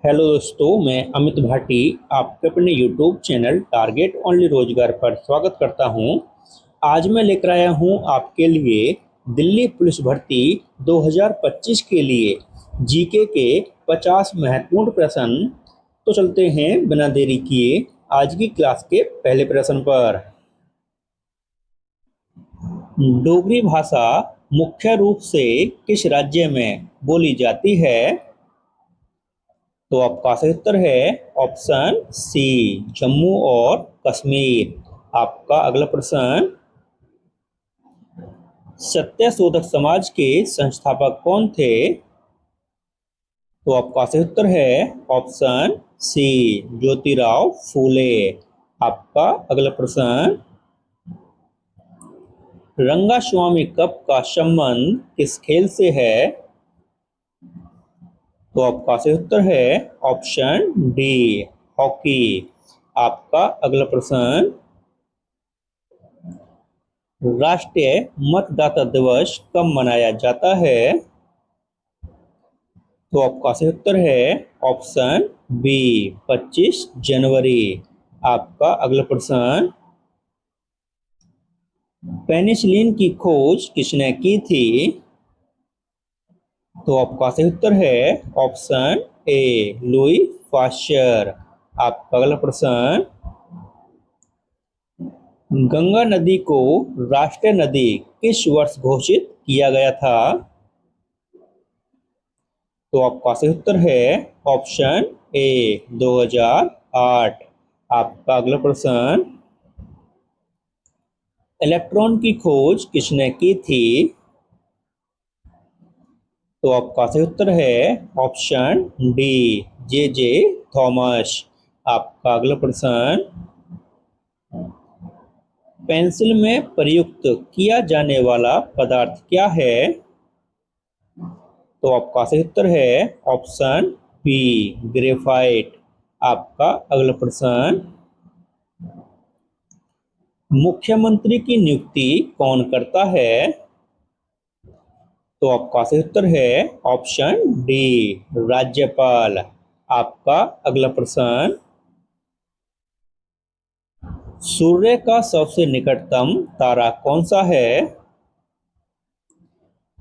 Hello दोस्तों, मैं अमित भाटी आपके अपने यूट्यूब चैनल टारगेट ओनली रोजगार पर स्वागत करता हूं। आज मैं लेकर आया हूं आपके लिए दिल्ली पुलिस भर्ती 2025 के लिए जीके के 50 महत्वपूर्ण प्रश्न। तो चलते हैं बिना देरी किए आज की क्लास के पहले प्रश्न पर। डोगरी भाषा मुख्य रूप से किस राज्य में बोली जाती है? तो आपका सही उत्तर है ऑप्शन सी, जम्मू और कश्मीर। आपका अगला प्रश्न, सत्य शोधक समाज के संस्थापक कौन थे? तो आपका सही उत्तर है ऑप्शन सी, ज्योतिराव फूले। आपका अगला प्रश्न, रंगास्वामी कप का संबंध किस खेल से है? तो आपका सही उत्तर है ऑप्शन डी, हॉकी। आपका अगला प्रश्न, राष्ट्रीय मतदाता दिवस कब मनाया जाता है? तो आपका सही उत्तर है ऑप्शन बी, 25 जनवरी। आपका अगला प्रश्न, पेनिसिलिन की खोज किसने की थी? तो आपका सही उत्तर है ऑप्शन ए, लुई पाश्चर। आपका अगला प्रश्न, गंगा नदी को राष्ट्रीय नदी किस वर्ष घोषित किया गया था? तो आपका सही उत्तर है ऑप्शन ए, 2008। आपका अगला प्रश्न, इलेक्ट्रॉन की खोज किसने की थी? तो आपका सही उत्तर है ऑप्शन डी, जे जे थॉमस। आपका अगला प्रश्न, पेंसिल में प्रयुक्त किया जाने वाला पदार्थ क्या है? तो आपका सही उत्तर है ऑप्शन बी, ग्रेफाइट। आपका अगला प्रश्न, मुख्यमंत्री की नियुक्ति कौन करता है? तो आपका सही उत्तर है ऑप्शन डी, राज्यपाल। आपका अगला प्रश्न, सूर्य का सबसे निकटतम तारा कौन सा है?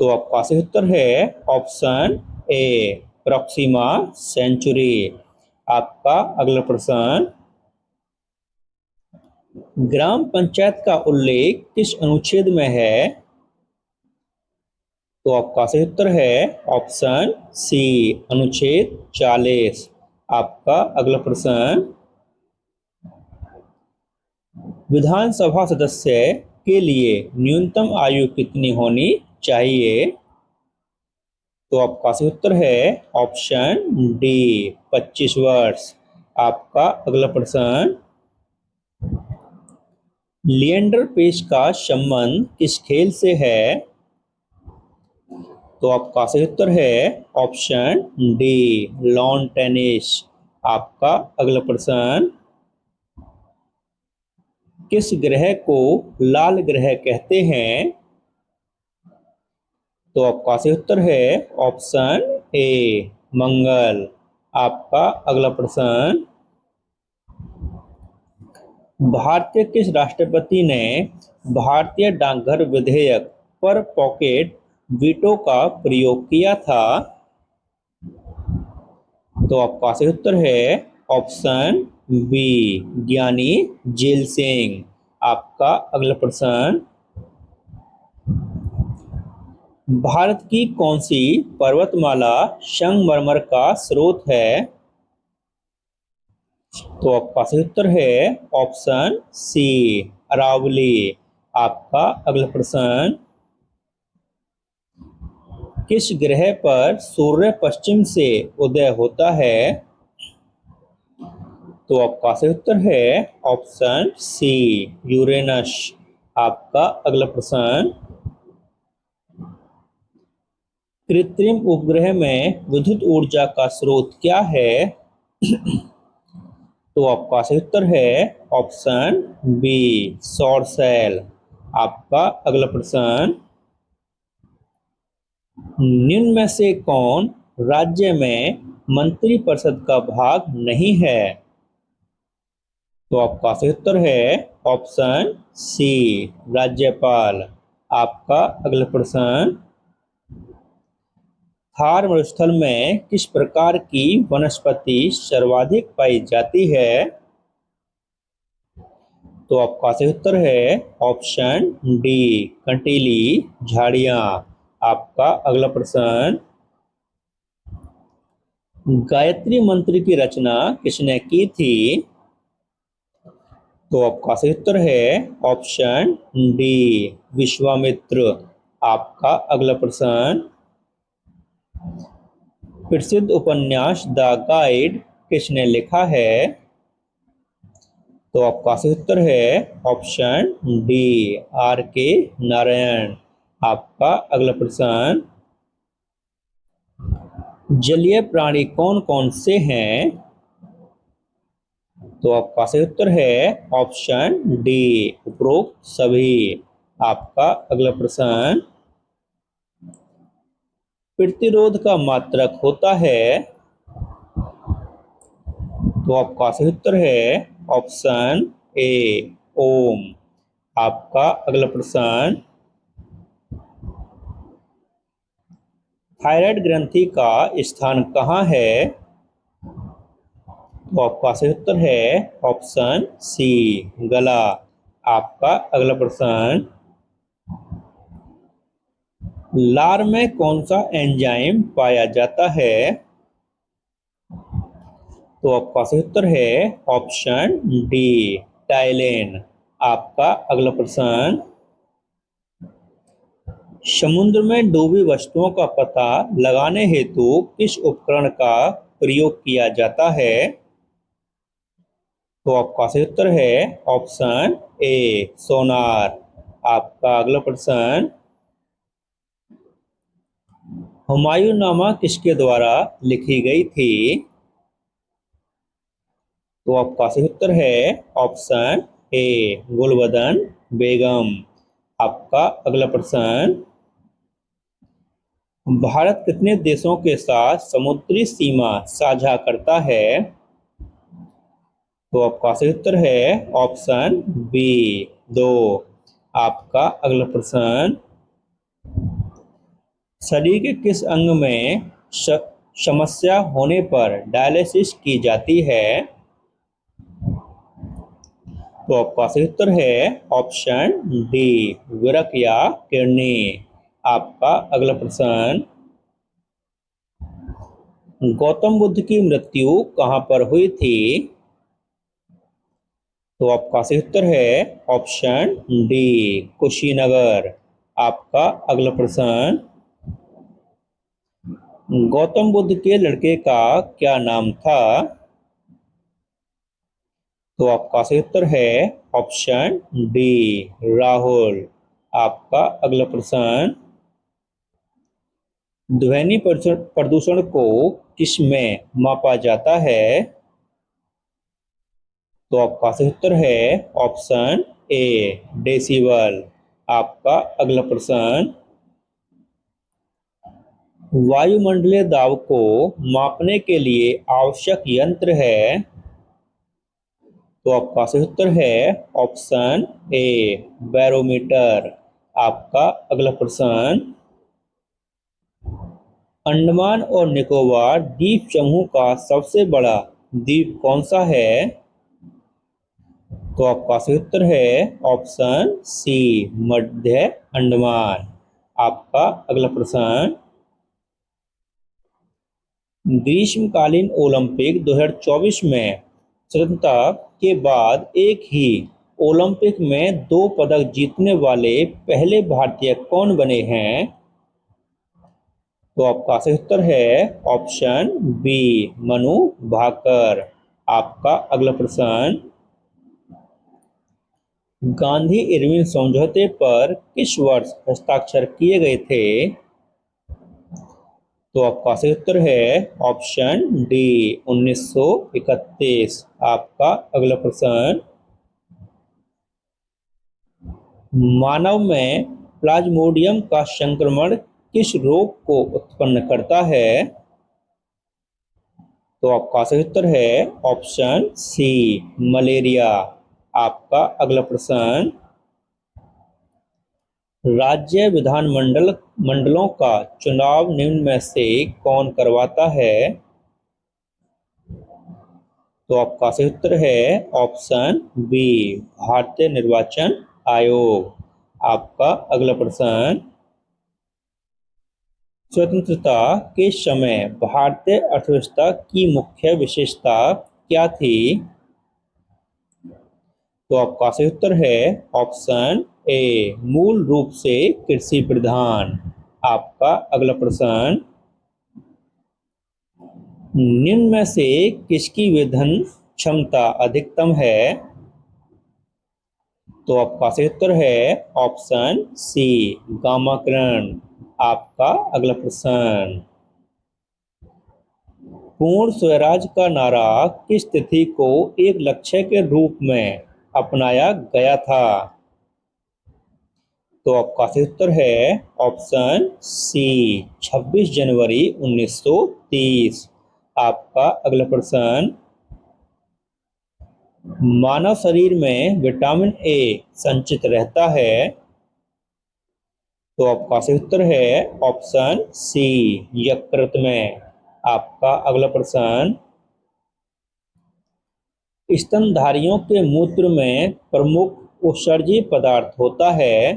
तो आपका सही उत्तर है ऑप्शन ए, प्रॉक्सिमा सेंचुरी। आपका अगला प्रश्न, ग्राम पंचायत का उल्लेख किस अनुच्छेद में है? तो आपका सही उत्तर है ऑप्शन सी, अनुच्छेद 40। आपका अगला प्रश्न, विधानसभा सदस्य के लिए न्यूनतम आयु कितनी होनी चाहिए? तो आपका सही उत्तर है ऑप्शन डी, 25 वर्ष। आपका अगला प्रश्न, लिएंडर पेस का संबंध किस खेल से है? तो आपका सही उत्तर है ऑप्शन डी, लॉन टेनिस। आपका अगला प्रश्न, किस ग्रह को लाल ग्रह कहते हैं? तो आपका सही उत्तर है ऑप्शन ए, मंगल। आपका अगला प्रश्न, भारतीय किस राष्ट्रपति ने भारतीय डाकघर विधेयक पर पॉकेट वीटो का प्रयोग किया था? तो आपका सही उत्तर है ऑप्शन बी, ज्ञानी जेल सिंह। आपका अगला प्रश्न, भारत की कौन सी पर्वतमाला संगमरमर का स्रोत है? तो आपका सही उत्तर है ऑप्शन सी, अरावली। आपका अगला प्रश्न, किस ग्रह पर सूर्य पश्चिम से उदय होता है? तो आपका सही उत्तर है ऑप्शन सी, यूरेनस। आपका अगला प्रश्न, कृत्रिम उपग्रह में विद्युत ऊर्जा का स्रोत क्या है? तो आपका सही उत्तर है ऑप्शन बी, सौर सेल। आपका अगला प्रश्न, निम्न में से कौन राज्य में मंत्रिपरिषद का भाग नहीं है? तो आपका सही उत्तर है ऑप्शन सी, राज्यपाल। आपका अगला प्रश्न, थार मरुस्थल में किस प्रकार की वनस्पति सर्वाधिक पाई जाती है? तो आपका सही उत्तर है ऑप्शन डी, कंटीली झाड़ियां। आपका अगला प्रश्न, गायत्री मंत्र की रचना किसने की थी? तो आपका सही उत्तर है ऑप्शन डी, विश्वामित्र। आपका अगला प्रश्न, प्रसिद्ध उपन्यास द गाइड किसने लिखा है? तो आपका सही उत्तर है ऑप्शन डी, आर के नारायण। आपका अगला प्रश्न, जलीय प्राणी कौन कौन से हैं? तो आपका सही उत्तर है ऑप्शन डी, उपरोक्त सभी। आपका अगला प्रश्न, प्रतिरोध का मात्रक होता है? तो आपका सही उत्तर है ऑप्शन ए, ओम। आपका अगला प्रश्न, थायराइड ग्रंथि का स्थान कहाँ है? तो आपका सही उत्तर है ऑप्शन सी, गला। आपका अगला प्रश्न, लार में कौन सा एंजाइम पाया जाता है? तो आपका सही उत्तर है ऑप्शन डी, टाइलिन। आपका अगला प्रश्न, समुद्र में डूबी वस्तुओं का पता लगाने हेतु किस उपकरण का प्रयोग किया जाता है? तो आपका सही उत्तर है ऑप्शन ए, सोनार। आपका अगला प्रश्न, हुमायूंनामा किसके द्वारा लिखी गई थी? तो आपका सही उत्तर है ऑप्शन ए, गुलबदन बेगम। आपका अगला प्रश्न, भारत कितने देशों के साथ समुद्री सीमा साझा करता है? तो आपका सही उत्तर है ऑप्शन बी, दो। आपका अगला प्रश्न, शरीर के किस अंग में समस्या होने पर डायलिसिस की जाती है? तो आपका सही उत्तर है ऑप्शन डी, वृक्क या किडनी। आपका अगला प्रश्न, गौतम बुद्ध की मृत्यु कहाँ पर हुई थी? तो आपका सही उत्तर है ऑप्शन डी, कुशीनगर। आपका अगला प्रश्न, गौतम बुद्ध के लड़के का क्या नाम था? तो आपका सही उत्तर है ऑप्शन डी, राहुल। आपका अगला प्रश्न, ध्वनि प्रदूषण को किस में मापा जाता है? तो आपका सही उत्तर है ऑप्शन ए, डेसिबल। आपका अगला प्रश्न, वायुमंडलीय दाब को मापने के लिए आवश्यक यंत्र है? तो आपका सही उत्तर है ऑप्शन ए, बैरोमीटर। आपका अगला प्रश्न, अंडमान और निकोबार द्वीप समूह का सबसे बड़ा द्वीप कौन सा है? तो आपका सही उत्तर है ऑप्शन सी, मध्य अंडमान। आपका अगला प्रश्न, ग्रीष्मकालीन ओलंपिक 2024 में स्वतंत्रता के बाद एक ही ओलंपिक में 2 पदक जीतने वाले पहले भारतीय कौन बने हैं? तो आपका सही उत्तर है ऑप्शन बी, मनु भाकर। आपका अगला प्रश्न, गांधी इरविन समझौते पर किस वर्ष हस्ताक्षर किए गए थे? तो आपका सही उत्तर है ऑप्शन डी, 1931। आपका अगला प्रश्न, मानव में प्लाज्मोडियम का संक्रमण किस रोग को उत्पन्न करता है? तो आपका सही उत्तर है ऑप्शन सी मलेरिया। आपका अगला प्रश्न, राज्य विधानमंडल मंडलों का चुनाव निम्न में से कौन करवाता है? तो आपका सही उत्तर है ऑप्शन बी भारतीय निर्वाचन आयोग। आपका अगला प्रश्न, स्वतंत्रता के समय भारतीय अर्थव्यवस्था की मुख्य विशेषता क्या थी? तो आपका सही उत्तर है ऑप्शन ए मूल रूप से कृषि प्रधान। आपका अगला प्रश्न, निम्न में से किसकी वेधन क्षमता अधिकतम है? तो आपका सही उत्तर है ऑप्शन सी गामाकरण। आपका अगला प्रश्न, पूर्ण स्वराज का नारा किस तिथि को एक लक्ष्य के रूप में अपनाया गया था? तो आपका सही उत्तर है ऑप्शन सी 26 जनवरी 1930। आपका अगला प्रश्न, मानव शरीर में विटामिन ए संचित रहता है? तो आपका सही उत्तर है ऑप्शन सी यकृत में। आपका अगला प्रश्न, स्तनधारियों के मूत्र में प्रमुख उत्सर्जी पदार्थ होता है?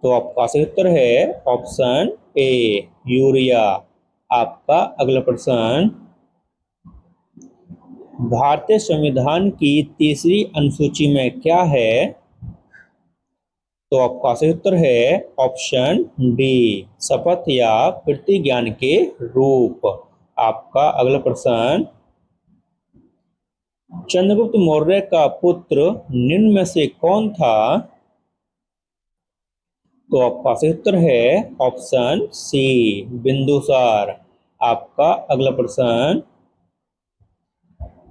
तो आपका सही उत्तर है ऑप्शन ए यूरिया। आपका अगला प्रश्न, भारतीय संविधान की तीसरी अनुसूची में क्या है? तो आपका सही उत्तर है ऑप्शन डी शपथ या प्रतिज्ञान के रूप। आपका अगला प्रश्न, चंद्रगुप्त मौर्य का पुत्र निम्न में से कौन था? तो आपका सही उत्तर है ऑप्शन सी बिंदुसार। आपका अगला प्रश्न,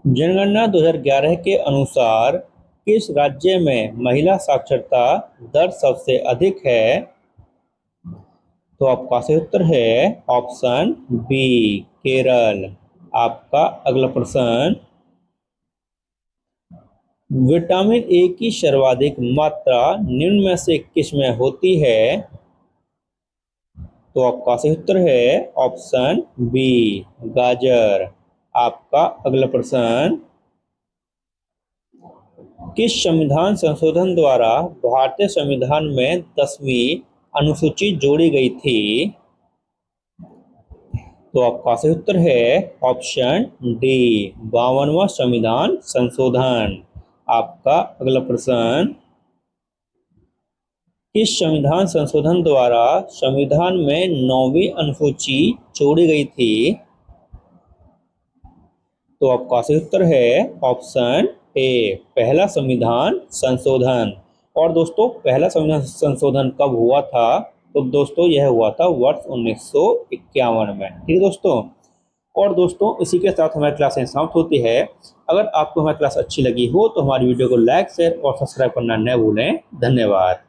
जनगणना 2011 के अनुसार किस राज्य में महिला साक्षरता दर सबसे अधिक है? तो आपका सही उत्तर है ऑप्शन बी केरल। आपका अगला प्रश्न, विटामिन ए की सर्वाधिक मात्रा निम्न में से किस में होती है? तो आपका सही उत्तर है ऑप्शन बी गाजर। आपका अगला प्रश्न, किस संविधान संशोधन द्वारा भारतीय संविधान में 10वीं अनुसूची जोड़ी गई थी? तो आपका सही उत्तर है ऑप्शन डी 52वां संविधान संशोधन। आपका अगला प्रश्न, किस संविधान संशोधन द्वारा संविधान में 9वीं अनुसूची जोड़ी गई थी? तो आपका सही उत्तर है ऑप्शन ए पहला संविधान संशोधन। और दोस्तों पहला संविधान संशोधन कब हुआ था? तो दोस्तों यह हुआ था वर्ष 1951 में। ठीक है दोस्तों। और दोस्तों इसी के साथ हमारी क्लास समाप्त होती है। अगर आपको हमारी क्लास अच्छी लगी हो तो हमारी वीडियो को लाइक शेयर और सब्सक्राइब करना न भूलें। धन्यवाद।